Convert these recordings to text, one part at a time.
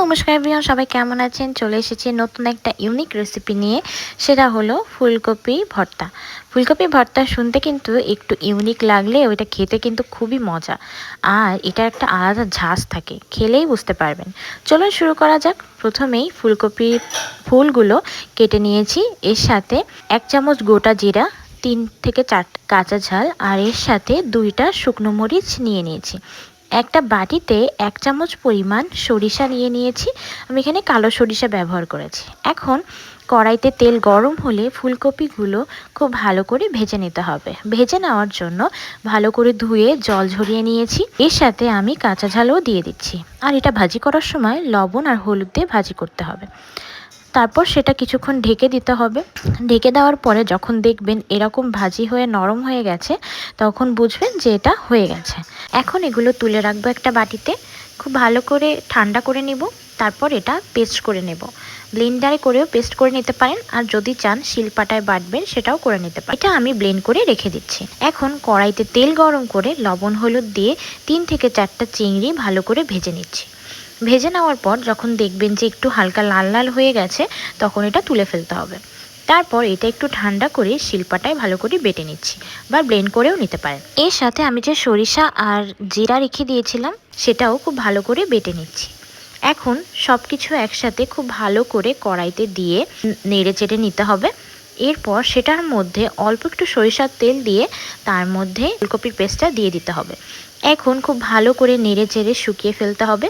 নমস্কার এভরিওয়ান, সবাই কেমন আছেন? চলে এসেছি নতুন একটা ইউনিক রেসিপি নিয়ে। সেটা হলো ফুলকপি ভর্তা। ফুলকপি ভর্তা শুনতে কিন্তু একটু ইউনিক লাগলে ওইটা খেতে কিন্তু খুবই মজা, আর এটা একটা আলাদা ঝাঁজ থাকে, খেলেই বুঝতে পারবেন। চলুন শুরু করা যাক। প্রথমেই ফুলকপির ফুলগুলো কেটে নিয়েছি। এর সাথে 1 চামচ গোটা জিরা, 3 থেকে 4 কাঁচা ঝাল, আর এর সাথে 2টা শুকনো মরিচ নিয়ে নিয়েছি। একটা বাটিতে 1 চামচ পরিমাণ সরিষা নিয়ে নিয়েছি। আমি এখানে কালো সরিষা ব্যবহার করেছি। এখন কড়াইতে তেল গরম হলে ফুলকপিগুলো খুব ভালো করে ভেজে নিতে হবে। ভেজে নেওয়ার জন্য ভালো করে ধুয়ে জল ঝরিয়ে নিয়েছি। এর সাথে আমি কাঁচা ঝালও দিয়ে দিচ্ছি। আর এটা ভাজি করার সময় লবণ আর হলুদ দিয়ে ভাজি করতে হবে। তারপর সেটা কিছুক্ষণ ঢেকে দিতে হবে। ঢেকে দেওয়ার পরে যখন দেখবেন এরকম ভাজি হয়ে নরম হয়ে গেছে, তখন বুঝবেন যে এটা হয়ে গেছে। এখন এগুলো তুলে রাখবো একটা বাটিতে। খুব ভালো করে ঠান্ডা করে নেব। তারপর এটা পেস্ট করে নেব। ব্লেন্ডারে করেও পেস্ট করে নিতে পারেন, আর যদি চান শিলপাটায় বাটবেন সেটাও করে নিতে পারেন। এটা আমি ব্লেন্ড করে রেখে দিচ্ছি। এখন কড়াইতে তেল গরম করে লবণ হলুদ দিয়ে 3 থেকে 4টা চিংড়ি ভালো করে ভেজে নিচ্ছি। ভেজে নেওয়ার পর যখন দেখবেন যে একটু হালকা লাল লাল হয়ে গেছে, তখন এটা তুলে ফেলতে হবে। তারপর এটা একটু ঠান্ডা করে শিলপাটায় ভালো করে বেটে নিচ্ছি, বা ব্লেন্ড করেও নিতে পারেন। এর সাথে আমি যে সরিষা আর জিরা রেখে দিয়েছিলাম, সেটাও খুব ভালো করে বেটে নিচ্ছি। এখন সব কিছু একসাথে খুব ভালো করে কড়াইতে দিয়ে নেড়ে চেড়ে নিতে হবে। এরপর সেটার মধ্যে অল্প একটু সরিষার তেল দিয়ে তার মধ্যে ফুলকপির পেস্টটা দিয়ে দিতে হবে। এখন খুব ভালো করে নেড়ে চেড়ে শুকিয়ে ফেলতে হবে।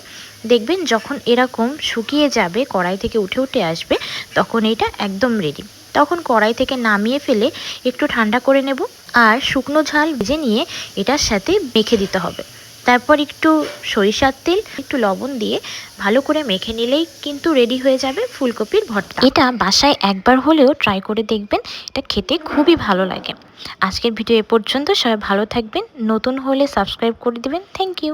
দেখবেন যখন এরকম শুকিয়ে যাবে, কড়াই থেকে উঠে উঠে আসবে, তখন এটা একদম রেডি। তখন কড়াই থেকে নামিয়ে ফেলে একটু ঠান্ডা করে নেব। আর শুকনো ঝাল ভেজে নিয়ে এটার সাথে মেখে দিতে হবে। তারপর একটু সরিষার তেল, একটু লবণ দিয়ে ভালো করে মেখে নিলেই কিন্তু রেডি হয়ে যাবে ফুলকপির ভর্তা। এটা বাসায় একবার হলেও ট্রাই করে দেখবেন, এটা খেতে খুবই ভালো লাগে। আজকের ভিডিও এ পর্যন্ত। সবাই ভালো থাকবেন। নতুন হলে সাবস্ক্রাইব করে দিবেন। Thank you.